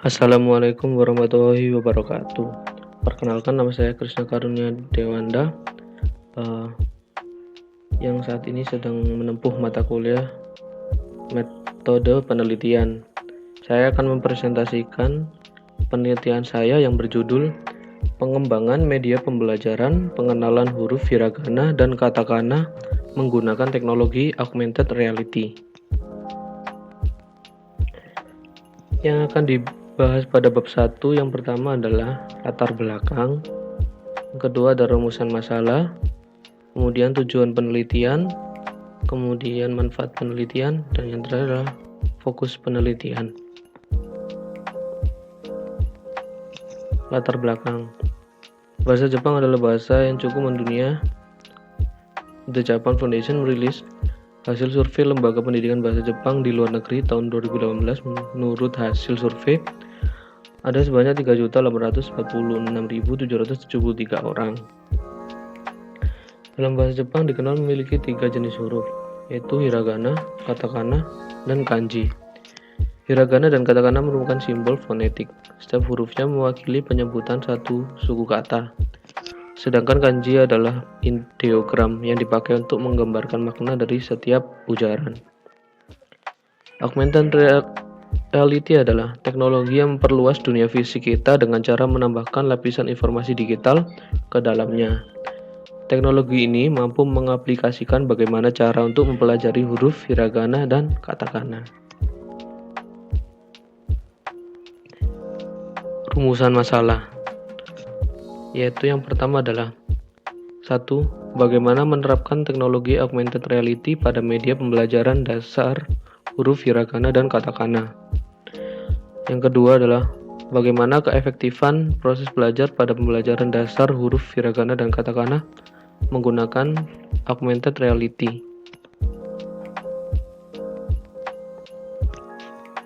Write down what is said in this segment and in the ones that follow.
Assalamualaikum warahmatullahi wabarakatuh. Perkenalkan, nama saya Krisna Karunia Dewanda, yang saat ini sedang menempuh mata kuliah metode penelitian. Saya akan mempresentasikan penelitian saya yang berjudul Pengembangan Media Pembelajaran Pengenalan Huruf Hiragana dan Katakana menggunakan teknologi Augmented Reality. Yang akan dibahas pada bab 1 yang pertama adalah latar belakang, yang kedua ada rumusan masalah, kemudian tujuan penelitian, kemudian manfaat penelitian, dan yang terakhir adalah fokus penelitian. Latar belakang. Bahasa Jepang adalah bahasa yang cukup mendunia. The Japan Foundation merilis hasil survei Lembaga Pendidikan Bahasa Jepang di luar negeri tahun 2018. Menurut hasil survei, ada sebanyak 3.846.773 orang. Dalam bahasa Jepang dikenal memiliki 3 jenis huruf, yaitu hiragana, katakana, dan kanji. Hiragana dan katakana merupakan simbol fonetik. Setiap hurufnya mewakili penyebutan satu suku kata. Sedangkan kanji adalah ideogram yang dipakai untuk menggambarkan makna dari setiap ujaran. Augmented reality adalah teknologi yang memperluas dunia fisik kita dengan cara menambahkan lapisan informasi digital ke dalamnya. Teknologi ini mampu mengaplikasikan bagaimana cara untuk mempelajari huruf hiragana dan katakana. Rumusan masalah, yaitu yang pertama adalah 1. Bagaimana menerapkan teknologi augmented reality pada media pembelajaran dasar huruf hiragana dan katakana. Yang kedua adalah bagaimana keefektifan proses belajar pada pembelajaran dasar huruf hiragana dan katakana menggunakan augmented reality.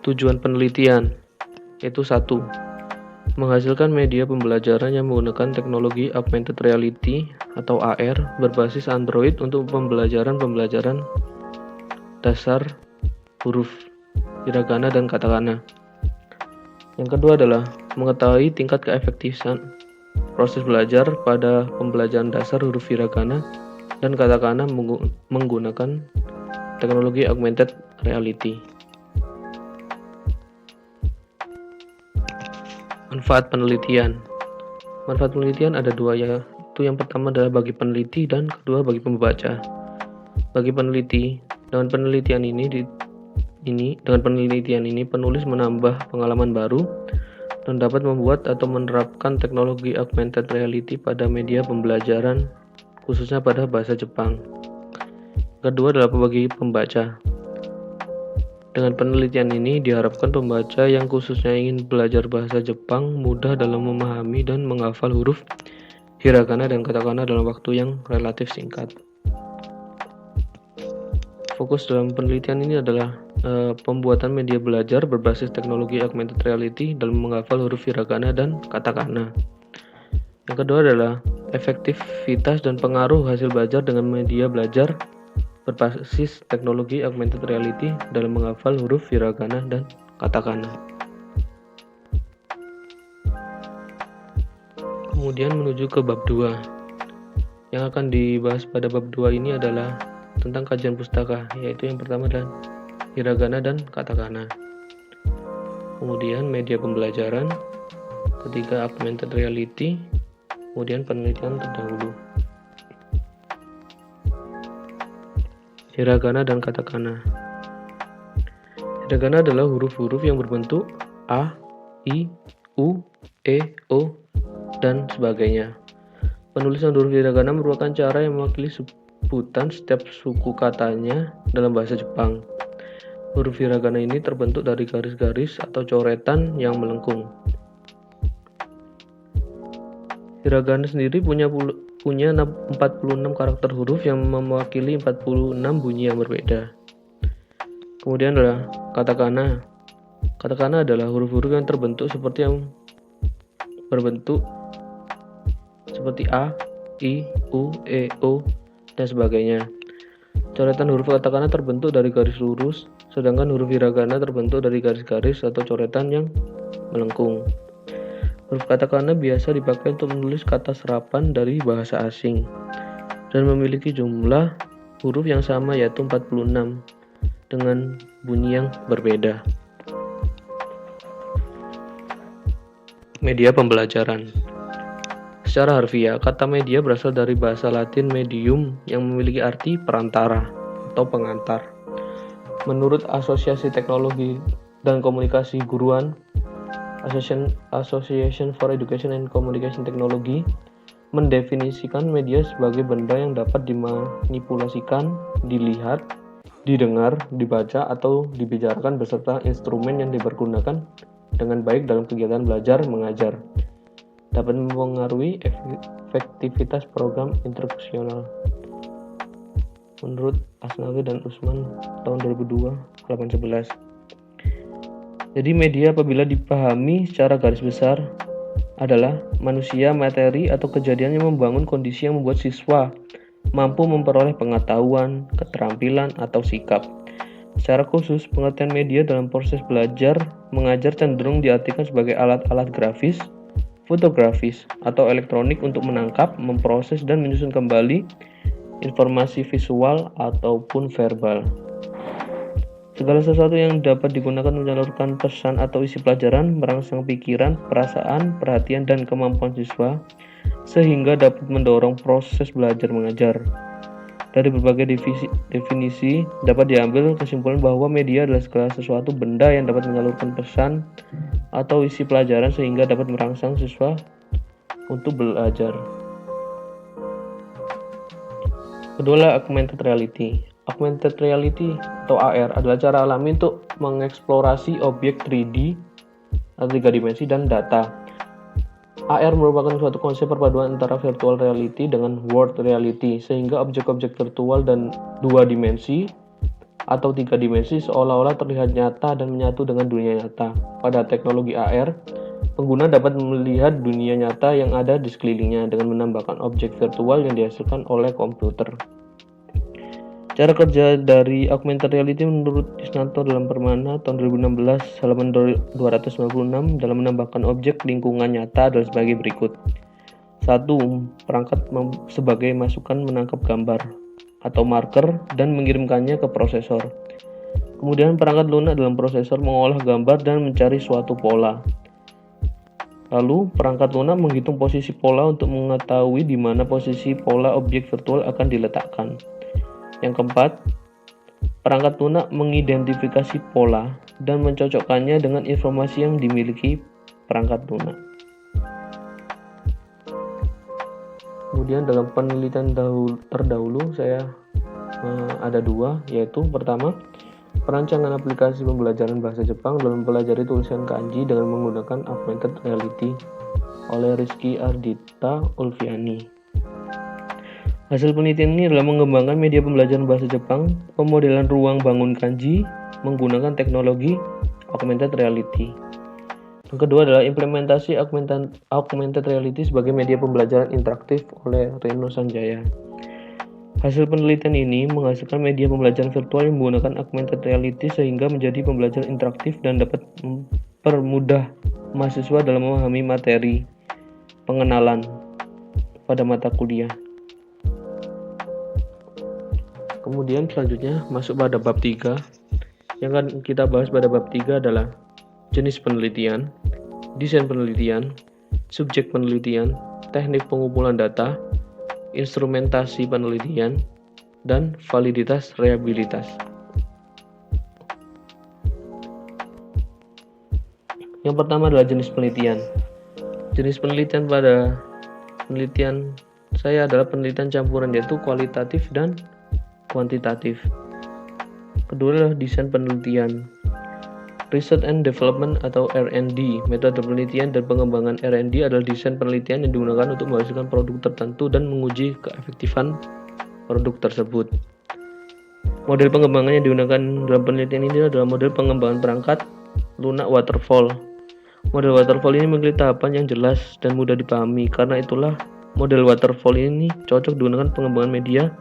Tujuan penelitian, yaitu 1. Menghasilkan media pembelajaran yang menggunakan teknologi augmented reality atau AR berbasis Android untuk pembelajaran dasar huruf hiragana dan katakana. Yang kedua adalah mengetahui tingkat keefektifan proses belajar pada pembelajaran dasar huruf hiragana dan katakana menggunakan teknologi augmented reality. Manfaat penelitian. Manfaat penelitian ada 2, yaitu yang pertama adalah bagi peneliti dan kedua bagi pembaca. Bagi peneliti, dengan penelitian ini penulis menambah pengalaman baru dan dapat membuat atau menerapkan teknologi augmented reality pada media pembelajaran, khususnya pada bahasa Jepang. Kedua adalah bagi pembaca. Dengan penelitian ini diharapkan pembaca yang khususnya ingin belajar bahasa Jepang mudah dalam memahami dan menghafal huruf hiragana dan katakana dalam waktu yang relatif singkat. Fokus dalam penelitian ini adalah pembuatan media belajar berbasis teknologi augmented reality dalam menghafal huruf hiragana dan katakana. Yang kedua adalah efektivitas dan pengaruh hasil belajar dengan media belajar berbasis teknologi augmented reality dalam menghafal huruf hiragana dan katakana. Kemudian menuju ke bab 2. Yang akan dibahas pada bab 2 ini adalah tentang kajian pustaka, yaitu yang pertama adalah hiragana dan katakana. Kemudian media pembelajaran, ketiga augmented reality, kemudian penelitian terdahulu. Hiragana dan katakana. Hiragana adalah huruf-huruf yang berbentuk A, I, U, E, O, dan sebagainya. Penulisan huruf hiragana merupakan cara yang mewakili sebutan setiap suku katanya dalam bahasa Jepang. Huruf hiragana ini terbentuk dari garis-garis atau coretan yang melengkung. Hiragana sendiri punya 46 karakter huruf yang mewakili 46 bunyi yang berbeda. Kemudian adalah katakana. Katakana adalah huruf-huruf yang terbentuk seperti A, I, U, E, O, dan sebagainya. Coretan huruf katakana terbentuk dari garis lurus, sedangkan huruf hiragana terbentuk dari garis-garis atau coretan yang melengkung. Huruf katakana biasa dipakai untuk menulis kata serapan dari bahasa asing dan memiliki jumlah huruf yang sama, yaitu 46 dengan bunyi yang berbeda. Media pembelajaran. Secara harfiah, kata media berasal dari bahasa Latin medium yang memiliki arti perantara atau pengantar. Menurut Asosiasi Teknologi dan Komunikasi Guruan, Association for Education and Communication Technology, mendefinisikan media sebagai benda yang dapat dimanipulasikan, dilihat, didengar, dibaca, atau dibicarakan beserta instrumen yang dipergunakan dengan baik dalam kegiatan belajar mengajar. Dapat mempengaruhi efektivitas program instruksional. Menurut Asnawi dan Usman tahun 2002, halaman 11. Jadi media apabila dipahami secara garis besar adalah manusia, materi, atau kejadian yang membangun kondisi yang membuat siswa mampu memperoleh pengetahuan, keterampilan, atau sikap. Secara khusus, pengertian media dalam proses belajar mengajar cenderung diartikan sebagai alat-alat grafis, fotografis, atau elektronik untuk menangkap, memproses, dan menyusun kembali informasi visual ataupun verbal. Segala sesuatu yang dapat digunakan menyalurkan pesan atau isi pelajaran, merangsang pikiran, perasaan, perhatian, dan kemampuan siswa, sehingga dapat mendorong proses belajar mengajar. Dari berbagai definisi dapat diambil kesimpulan bahwa media adalah segala sesuatu benda yang dapat menyalurkan pesan atau isi pelajaran sehingga dapat merangsang siswa untuk belajar. Kedua adalah augmented reality. Augmented reality atau AR adalah cara alami untuk mengeksplorasi objek 3D atau 3 dimensi dan data. AR merupakan suatu konsep perpaduan antara virtual reality dengan world reality, sehingga objek-objek virtual dan 2 dimensi atau 3 dimensi seolah-olah terlihat nyata dan menyatu dengan dunia nyata. Pada teknologi AR, pengguna dapat melihat dunia nyata yang ada di sekelilingnya dengan menambahkan objek virtual yang dihasilkan oleh komputer. Cara kerja dari augmented reality menurut Isnanto dalam Permana tahun 2016 halaman 296 dalam menambahkan objek lingkungan nyata adalah sebagai berikut. 1. Perangkat sebagai masukan menangkap gambar atau marker dan mengirimkannya ke prosesor. Kemudian perangkat lunak dalam prosesor mengolah gambar dan mencari suatu pola. Lalu perangkat lunak menghitung posisi pola untuk mengetahui di mana posisi pola objek virtual akan diletakkan. Yang keempat, perangkat lunak mengidentifikasi pola dan mencocokkannya dengan informasi yang dimiliki perangkat lunak. Kemudian dalam penelitian terdahulu saya ada 2, yaitu pertama, perancangan aplikasi pembelajaran bahasa Jepang dalam mempelajari tulisan kanji dengan menggunakan augmented reality oleh Rizky Ardita Ulfiani. Hasil penelitian ini adalah mengembangkan media pembelajaran bahasa Jepang, pemodelan ruang bangun kanji menggunakan teknologi augmented reality. Yang kedua adalah implementasi augmented reality sebagai media pembelajaran interaktif oleh Reno Sanjaya. Hasil penelitian ini menghasilkan media pembelajaran virtual yang menggunakan augmented reality sehingga menjadi pembelajaran interaktif dan dapat mempermudah mahasiswa dalam memahami materi pengenalan pada mata kuliah. Kemudian selanjutnya masuk pada bab 3. Yang akan kita bahas pada bab 3 adalah jenis penelitian, desain penelitian, subjek penelitian, teknik pengumpulan data, instrumentasi penelitian, dan validitas reliabilitas. Yang pertama adalah jenis penelitian. Jenis penelitian pada penelitian saya adalah penelitian campuran, yaitu kualitatif dan kuantitatif. Kedua adalah desain penelitian. Research and Development atau R&D. Metode penelitian dan pengembangan R&D adalah desain penelitian yang digunakan untuk menghasilkan produk tertentu dan menguji keefektifan produk tersebut. Model pengembangan yang digunakan dalam penelitian ini adalah model pengembangan perangkat lunak waterfall. Model waterfall ini memiliki tahapan yang jelas dan mudah dipahami. Karena itulah model waterfall ini cocok digunakan pengembangan media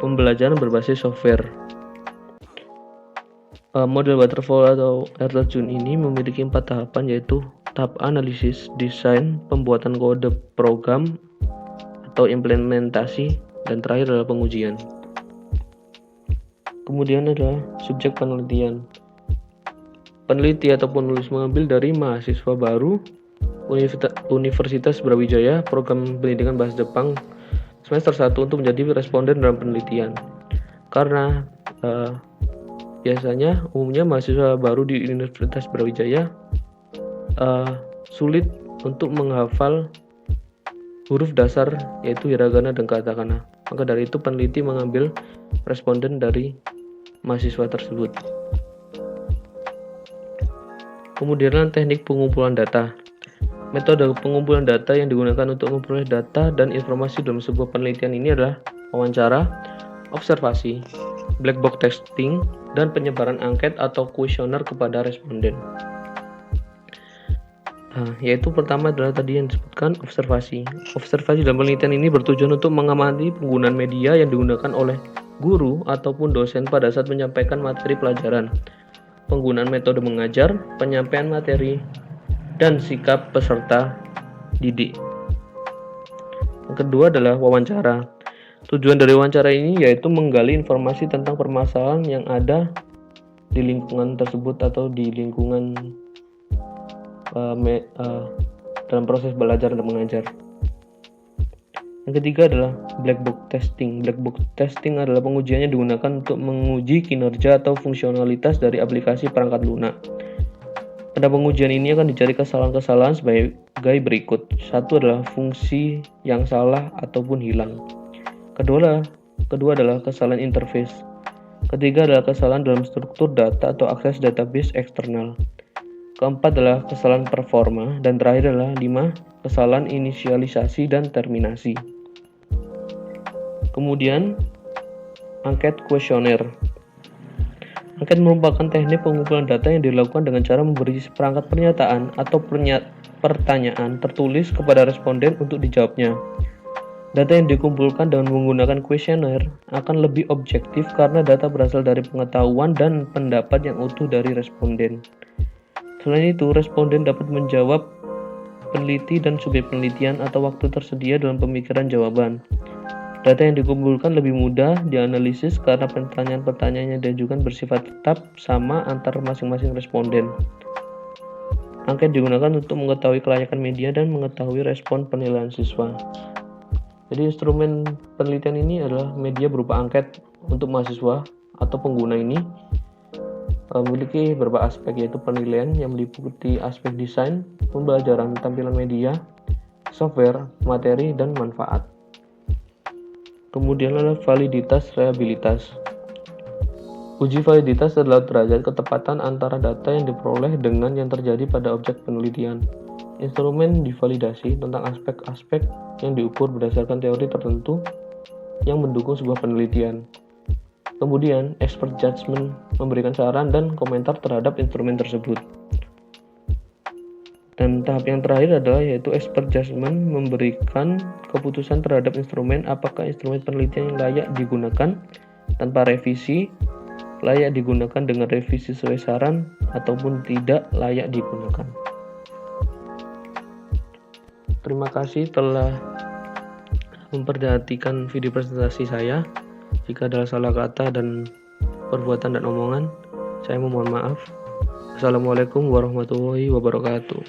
pembelajaran berbasis software. Model waterfall atau air terjun ini memiliki 4 tahapan, yaitu tahap analisis, desain, pembuatan kode program atau implementasi, dan terakhir adalah pengujian. Kemudian adalah subjek penelitian. Peneliti atau penulis mengambil dari mahasiswa baru, Universitas Brawijaya, program pendidikan bahasa Jepang semester 1 untuk menjadi responden dalam penelitian. Karena biasanya umumnya mahasiswa baru di Universitas Brawijaya sulit untuk menghafal huruf dasar, yaitu hiragana dan katakana. Maka dari itu peneliti mengambil responden dari mahasiswa tersebut. Kemudian teknik pengumpulan data. Metode pengumpulan data yang digunakan untuk memperoleh data dan informasi dalam sebuah penelitian ini adalah wawancara, observasi, black box testing, dan penyebaran angket atau kuesioner kepada responden. Yaitu pertama adalah tadi yang disebutkan observasi. Observasi dalam penelitian ini bertujuan untuk mengamati penggunaan media yang digunakan oleh guru ataupun dosen pada saat menyampaikan materi pelajaran, penggunaan metode mengajar, penyampaian materi, dan sikap peserta didik. Yang kedua adalah wawancara. Tujuan dari wawancara ini yaitu menggali informasi tentang permasalahan yang ada di lingkungan tersebut atau di lingkungan dalam proses belajar dan mengajar. Yang ketiga adalah black box testing. Black box testing adalah pengujiannya digunakan untuk menguji kinerja atau fungsionalitas dari aplikasi perangkat lunak. Pada pengujian ini akan dicari kesalahan-kesalahan sebagai berikut. Satu adalah fungsi yang salah ataupun hilang. Kedua adalah kesalahan interface. Ketiga adalah kesalahan dalam struktur data atau akses database eksternal. Keempat adalah kesalahan performa. Dan terakhir adalah 5, kesalahan inisialisasi dan terminasi. Kemudian, angket kuesioner. Angket merupakan teknik pengumpulan data yang dilakukan dengan cara memberi seperangkat pernyataan atau pertanyaan tertulis kepada responden untuk dijawabnya. Data yang dikumpulkan dengan menggunakan kuesioner akan lebih objektif karena data berasal dari pengetahuan dan pendapat yang utuh dari responden. Selain itu, responden dapat menjawab peneliti dan subjek penelitian atau waktu tersedia dalam pemikiran jawaban. Data yang dikumpulkan lebih mudah dianalisis karena pertanyaan-pertanyaan yang diajukan bersifat tetap sama antar masing-masing responden. Angket digunakan untuk mengetahui kelayakan media dan mengetahui respon penilaian siswa. Jadi instrumen penelitian ini adalah media berupa angket untuk mahasiswa atau pengguna ini memiliki beberapa aspek, yaitu penilaian yang meliputi aspek desain, pembelajaran tampilan media, software, materi, dan manfaat. Kemudian adalah validitas reliabilitas. Uji validitas adalah derajat ketepatan antara data yang diperoleh dengan yang terjadi pada objek penelitian. Instrumen divalidasi tentang aspek-aspek yang diukur berdasarkan teori tertentu yang mendukung sebuah penelitian. Kemudian, expert judgment memberikan saran dan komentar terhadap instrumen tersebut. Dan tahap yang terakhir adalah yaitu expert judgment memberikan keputusan terhadap instrumen, apakah instrumen penelitian yang layak digunakan tanpa revisi, layak digunakan dengan revisi sesuai saran, ataupun tidak layak digunakan. Terima kasih telah memperhatikan video presentasi saya. Jika ada salah kata dan perbuatan dan omongan, saya mohon maaf. Assalamualaikum warahmatullahi wabarakatuh.